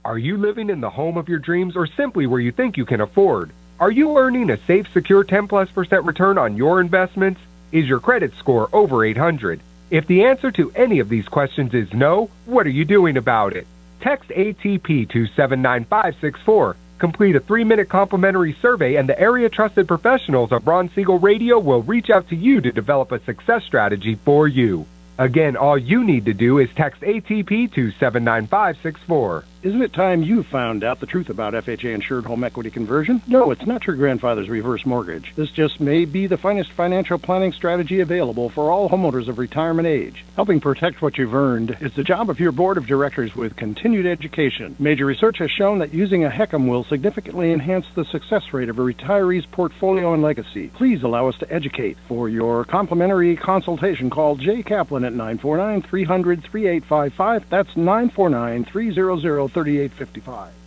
Are you living in the home of your dreams or simply where you think you can afford? Are you earning a safe, secure 10+% return on your investments? Is your credit score over 800? If the answer to any of these questions is no, what are you doing about it? Text ATP to 79564. Complete a 3-minute complimentary survey, and the area trusted professionals of Ron Siegel Radio will reach out to you to develop a success strategy for you. Again, all you need to do is text ATP to 79564. Isn't it time you found out the truth about FHA-insured home equity conversion? No, it's not your grandfather's reverse mortgage. This just may be the finest financial planning strategy available for all homeowners of retirement age. Helping protect what you've earned is the job of your board of directors with continued education. Major research has shown that using a HECM will significantly enhance the success rate of a retiree's portfolio and legacy. Please allow us to educate. For your complimentary consultation, call Jay Kaplan at 949-300-3855. That's 949-300-3855.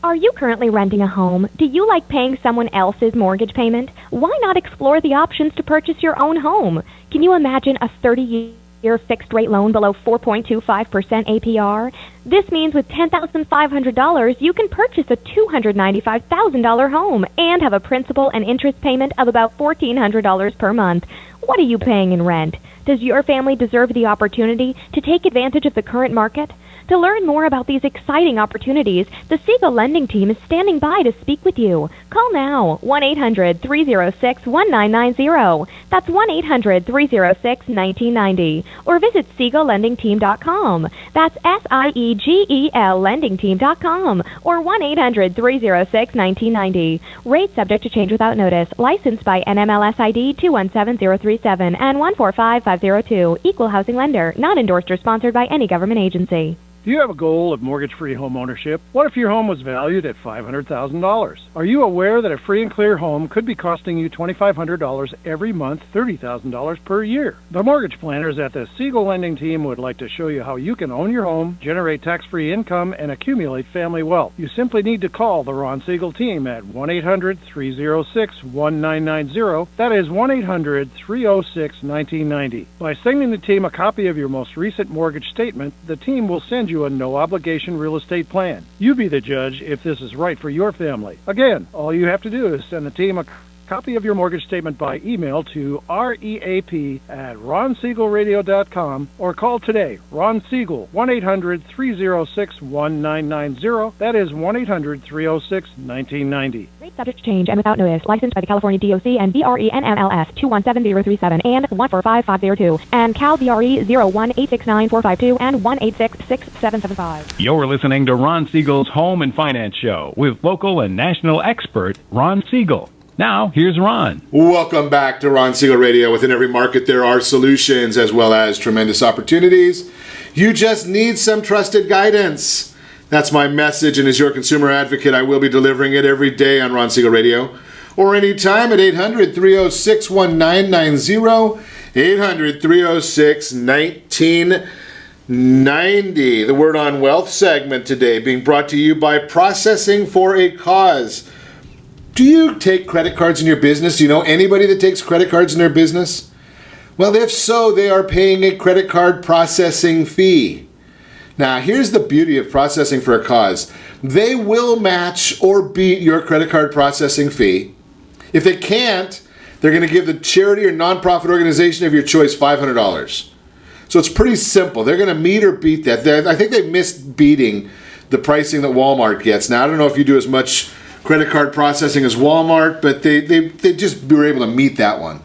Are you currently renting a home? Do you like paying someone else's mortgage payment? Why not explore the options to purchase your own home? Can you imagine a 30-year fixed-rate loan below 4.25% APR? This means with $10,500, you can purchase a $295,000 home and have a principal and interest payment of about $1,400 per month. What are you paying in rent? Does your family deserve the opportunity to take advantage of the current market? To learn more about these exciting opportunities, the Siegel Lending Team is standing by to speak with you. Call now, 1-800-306-1990. That's 1-800-306-1990. Or visit SiegelLendingTeam.com. That's SIEGEL LendingTeam.com. Or 1-800-306-1990. Rate subject to change without notice. Licensed by NMLS ID 217037 and 145502. Equal housing lender. Not endorsed or sponsored by any government agency. Do you have a goal of mortgage-free home ownership? What if your home was valued at $500,000? Are you aware that a free and clear home could be costing you $2,500 every month, $30,000 per year? The mortgage planners at the Siegel Lending Team would like to show you how you can own your home, generate tax-free income, and accumulate family wealth. You simply need to call the Ron Siegel Team at 1-800-306-1990. That is 1-800-306-1990. By sending the team a copy of your most recent mortgage statement, the team will send you a no-obligation real estate plan. You be the judge if this is right for your family. Again, all you have to do is send the team a copy of your mortgage statement by email to reap@ronsiegelradio.com or call today. Ron Siegel, 1-800-306-1990. That is 1-800-306-1990. Rate subject to change and without notice. Licensed by the California DOC and BRE NMLS 217037 and 145502 and Cal BRE 01869452 and 1866775. You're listening to Ron Siegel's Home and Finance Show with local and national expert Ron Siegel. Now, here's Ron. Welcome back to Ron Siegel Radio. Within every market, there are solutions as well as tremendous opportunities. You just need some trusted guidance. That's my message, and as your consumer advocate, I will be delivering it every day on Ron Siegel Radio or anytime at 800-306-1990, 800-306-1990. The Word on Wealth segment today being brought to you by Processing for a Cause. Do you take credit cards in your business? Do you know anybody that takes credit cards in their business? Well, if so, they are paying a credit card processing fee. Now, here's the beauty of Processing for a Cause. They will match or beat your credit card processing fee. If they can't, they're going to give the charity or nonprofit organization of your choice $500. So it's pretty simple. They're going to meet or beat that. I think they missed beating the pricing that Walmart gets. Now, I don't know if you do as much credit card processing as Walmart, but they just were able to meet that one.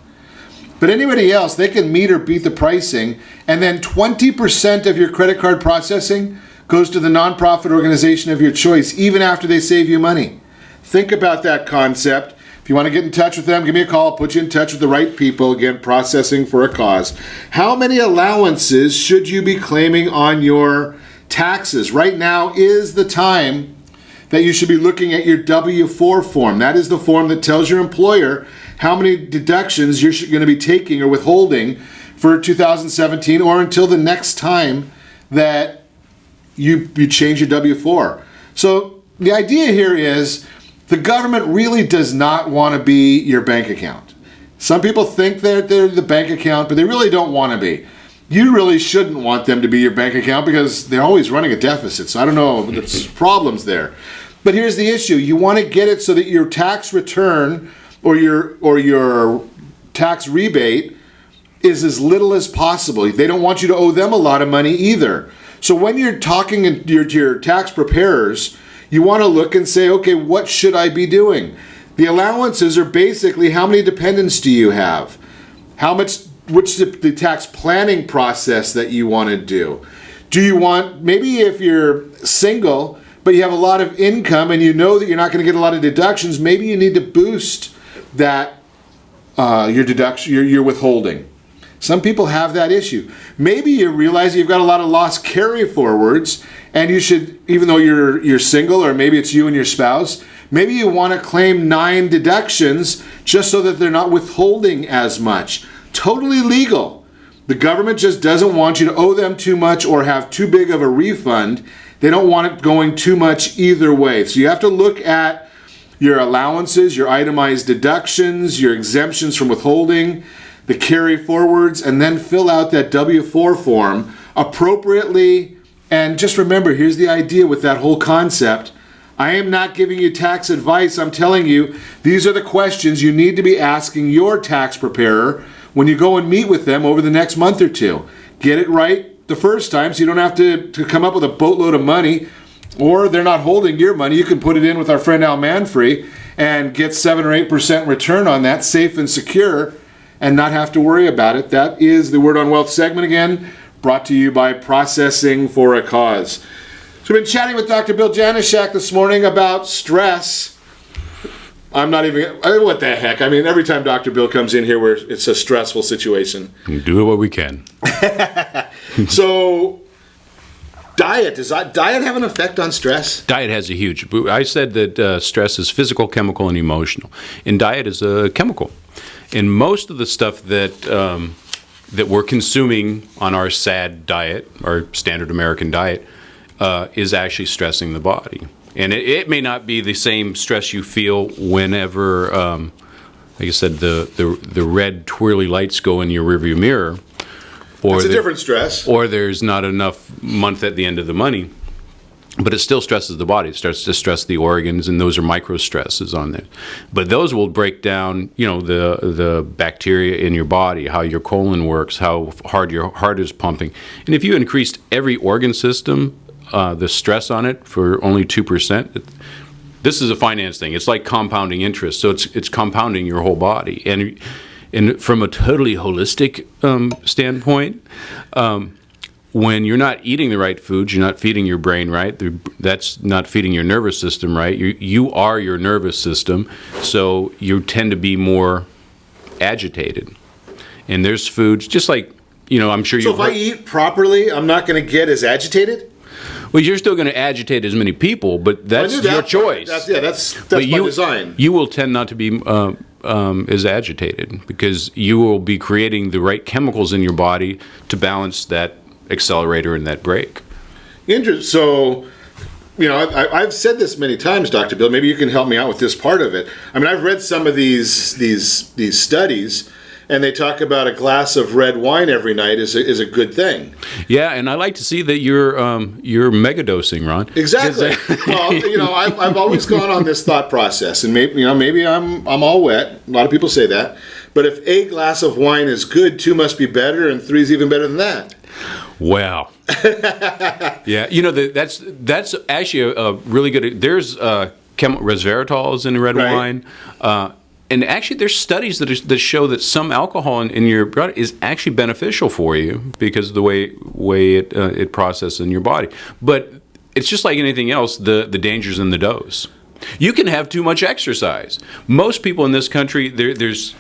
But anybody else, they can meet or beat the pricing, and then 20% of your credit card processing goes to the nonprofit organization of your choice, even after they save you money. Think about that concept. If you want to get in touch with them, give me a call, put you in touch with the right people. Again, Processing for a Cause. How many allowances should you be claiming on your taxes? Right now is the time that you should be looking at your W-4 form. That is the form that tells your employer how many deductions you're going to be taking or withholding for 2017 or until the next time that you change your W-4. So the idea here is the government really does not want to be your bank account. Some people think they're the bank account, but they really don't want to be. You really shouldn't want them to be your bank account because they're always running a deficit. So I don't know, there's problems there. But here's the issue. You want to get it so that your tax return or your tax rebate is as little as possible. They don't want you to owe them a lot of money either. So when you're talking to your tax preparers, you want to look and say, okay, what should I be doing? The allowances are basically how many dependents do you have? What's the tax planning process that you want to do? Do you want, maybe if you're single, but you have a lot of income and you know that you're not going to get a lot of deductions, maybe you need to boost that, your deduction, your withholding. Some people have that issue. Maybe you realize you've got a lot of lost carry forwards and you should, even though you're single or maybe it's you and your spouse, maybe you want to claim 9 deductions just so that they're not withholding as much. Totally legal. The government just doesn't want you to owe them too much or have too big of a refund. They don't want it going too much either way. So you have to look at your allowances, your itemized deductions, your exemptions from withholding, the carry forwards, and then fill out that W-4 form appropriately. And just remember, here's the idea with that whole concept. I am not giving you tax advice. I'm telling you, these are the questions you need to be asking your tax preparer when you go and meet with them over the next month or two. Get it right the first time so you don't have to come up with a boatload of money, or they're not holding your money. You can put it in with our friend Al Manfrey and get 7 or 8% return on that, safe and secure, and not have to worry about it. That is the Word on Wealth segment again, brought to you by Processing for a Cause. So we've been chatting with Dr. Bill Janeshak this morning about stress. What the heck? I mean, every time Dr. Bill comes in here, it's a stressful situation. We do what we can. So, diet. Does diet have an effect on stress? Diet has a huge. I said that stress is physical, chemical, and emotional. And diet is a chemical. And most of the stuff that we're consuming on our SAD diet, our standard American diet, is actually stressing the body. And it may not be the same stress you feel whenever, like I said, the red twirly lights go in your rearview mirror. It's a different stress. Or there's not enough month at the end of the money. But it still stresses the body. It starts to stress the organs, and those are micro stresses on there. But those will break down, the bacteria in your body, how your colon works, how hard your heart is pumping. And if you increased every organ system, the stress on it for only 2%, this is a finance thing. It's like compounding interest. So it's compounding your whole body. And from a totally holistic standpoint, when you're not eating the right foods, you're not feeding your brain right. That's not feeding your nervous system right. You are your nervous system, so you tend to be more agitated. And there's foods, just like, I'm sure So if I eat properly, I'm not going to get as agitated? Well, you're still going to agitate as many people, but that's your choice. That's by design. You will tend not to be as agitated because you will be creating the right chemicals in your body to balance that accelerator and that brake. Interesting. So, I've said this many times, Dr. Bill. Maybe you can help me out with this part of it. I mean, I've read some of these studies, and they talk about a glass of red wine every night is a good thing. Yeah, and I like to see that you're megadosing, Ron. Exactly. Well, I've always gone on this thought process, and maybe I'm all wet. A lot of people say that, but if a glass of wine is good, 2 must be better, and 3 is even better than that. Wow. Yeah, that's actually a really good. There's resveratrol is in red wine. And actually, there's studies that show that some alcohol in your blood is actually beneficial for you because of the way it processes in your body. But it's just like anything else, the danger's in the dose. You can have too much exercise. Most people in this country,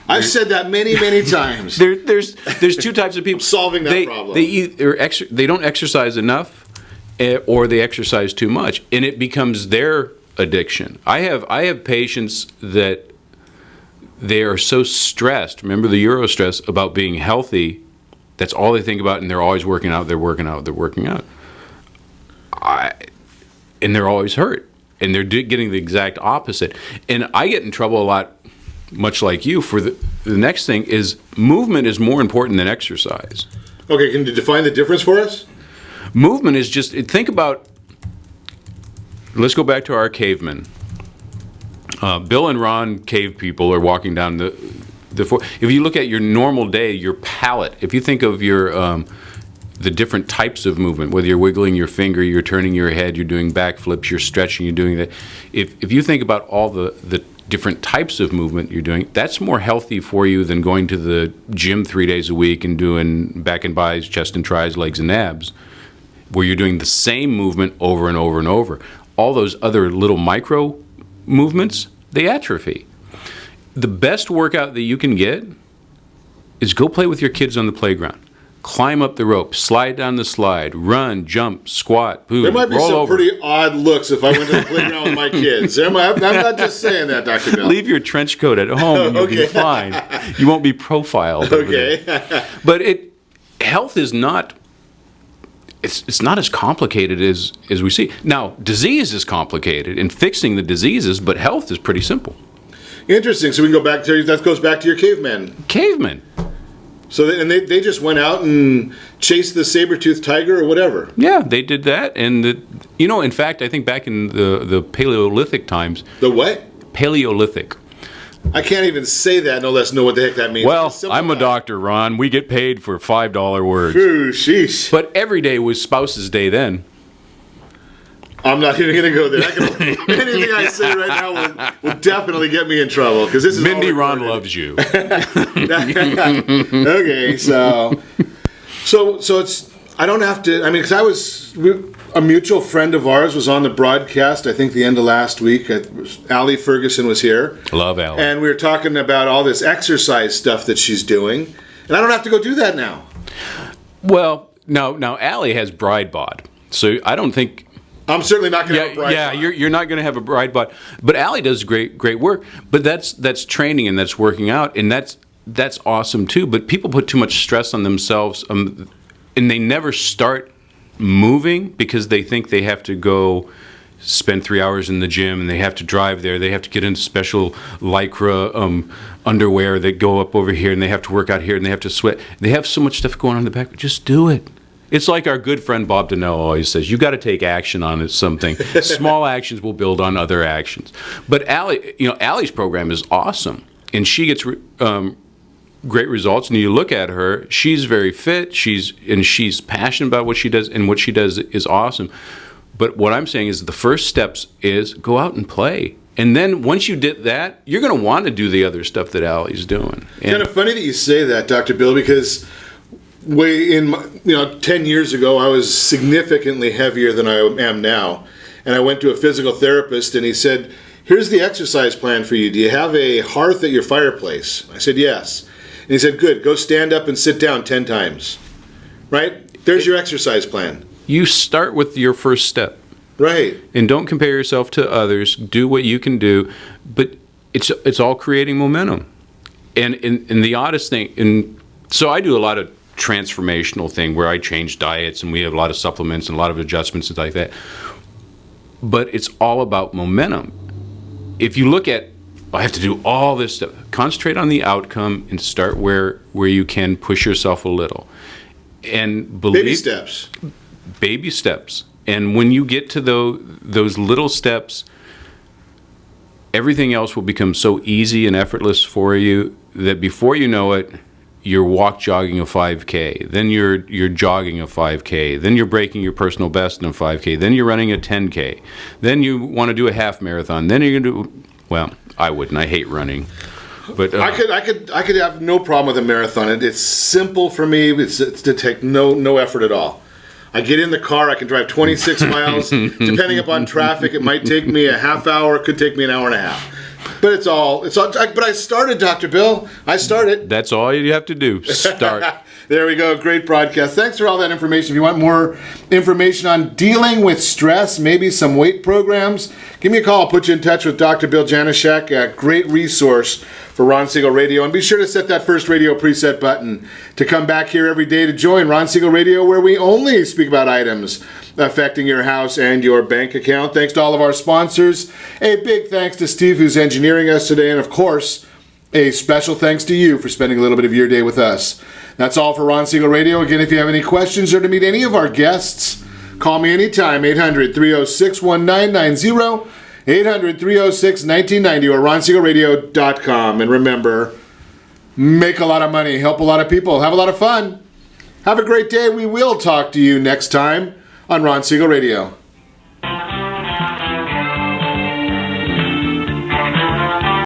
I've said that many times. There's 2 types of people solving that problem. They don't exercise enough, or they exercise too much, and it becomes their addiction. I have patients that. They are so stressed, remember the Euro stress, about being healthy, that's all they think about, and they're always working out, they're working out. And they're always hurt, and they're getting the exact opposite. And I get in trouble a lot, much like you, for the next thing is movement is more important than exercise. Okay, can you define the difference for us? Movement is just, think about, let's go back to our cavemen. Bill and Ron, cave people, are walking down the if you look at your normal day, your palate, if you think of your the different types of movement, whether you're wiggling your finger, you're turning your head, you're doing backflips, you're stretching, you're doing that. If you think about all the different types of movement you're doing, that's more healthy for you than going to the gym 3 days a week and doing back and bis, chest and tris, legs and abs, where you're doing the same movement over and over and over. All those other little micro movements, they atrophy. The best workout that you can get is go play with your kids on the playground. Climb up the rope, slide down the slide, run, jump, squat, boom, there might be some over. Pretty odd looks if I went to the playground with my kids. I'm not just saying that, Dr. Bell. Leave your trench coat at home and you'll be fine. You won't be profiled. Okay. But health is not... It's not as complicated as we see. Now, disease is complicated in fixing the diseases, but health is pretty simple. Interesting. So we can go back to, that goes back to your cavemen. Cavemen. So they just went out and chased the saber-toothed tiger or whatever. Yeah, they did that. And, in fact, I think back in the Paleolithic times. The what? Paleolithic. I can't even say that, no less know what the heck that means. Well, I'm a doctor, Ron. We get paid for $5 words. Ooh, sheesh. But every day was Spouse's Day then. I'm not even going to go there. Anything I say right now will definitely get me in trouble because this is Mindy, Ron loves you. Okay, so it's, I don't have to, I mean, because a mutual friend of ours was on the broadcast, I think the end of last week. Allie Ferguson was here. Love Allie. And we were talking about all this exercise stuff that she's doing. And I don't have to go do that now. Well, now Allie has bride bod. So I don't think... I'm certainly not going to have a bride bod. Yeah, you're not going to have a bride bod. But Allie does great work. But that's training and that's working out. And that's awesome too. But people put too much stress on themselves. And they never start moving because they think they have to go spend 3 hours in the gym and they have to drive there. They have to get into special Lycra underwear that go up over here and they have to work out here and they have to sweat. They have so much stuff going on in the back. Just do it. It's like our good friend Bob Donnell always says, you got to take action on something. Small actions will build on other actions. But Allie's program is awesome and she gets great results, and you look at her, she's very fit, she's passionate about what she does, and what she does is awesome. But what I'm saying is the first steps is go out and play. And then once you did that, you're going to want to do the other stuff that Allie's doing. It's kind of funny that you say that, Dr. Bill, because 10 years ago, I was significantly heavier than I am now. And I went to a physical therapist, and he said, here's the exercise plan for you. Do you have a hearth at your fireplace? I said, yes. And he said, good, go stand up and sit down 10 times. Right? There's your exercise plan. You start with your first step. Right. And don't compare yourself to others. Do what you can do. But it's all creating momentum. And the oddest thing, and so I do a lot of transformational thing where I change diets, and we have a lot of supplements and a lot of adjustments and like that. But it's all about momentum. If you look at, I have to do all this stuff, concentrate on the outcome and start where you can push yourself a little. And believe, baby steps. And when you get to those little steps, everything else will become so easy and effortless for you that before you know it, you're jogging a 5K, then you're jogging a 5K, then you're breaking your personal best in a 5K, then you're running a 10K, then you want to do a half marathon, then you're going to do, well, I wouldn't, I hate running. But I could have no problem with a marathon. It's simple for me. It's to take no effort at all. I get in the car, I can drive 26 miles. Depending upon traffic, it might take me a half hour, it could take me an hour and a half. But it's all, but I started, Dr. Bill. I started. That's all you have to do. Start. There we go. Great broadcast. Thanks for all that information. If you want more information on dealing with stress, maybe some weight programs, give me a call. I'll put you in touch with Dr. Bill Janeshak, a great resource for Ron Siegel Radio. And be sure to set that first radio preset button to come back here every day to join Ron Siegel Radio, where we only speak about items affecting your house and your bank account. Thanks to all of our sponsors. A big thanks to Steve, who's engineering us today. And of course, a special thanks to you for spending a little bit of your day with us. That's all for Ron Siegel Radio. Again, if you have any questions or to meet any of our guests, call me anytime, 800-306-1990, 800-306-1990, or ronsiegelradio.com. And remember, make a lot of money, help a lot of people, have a lot of fun. Have a great day. We will talk to you next time on Ron Siegel Radio.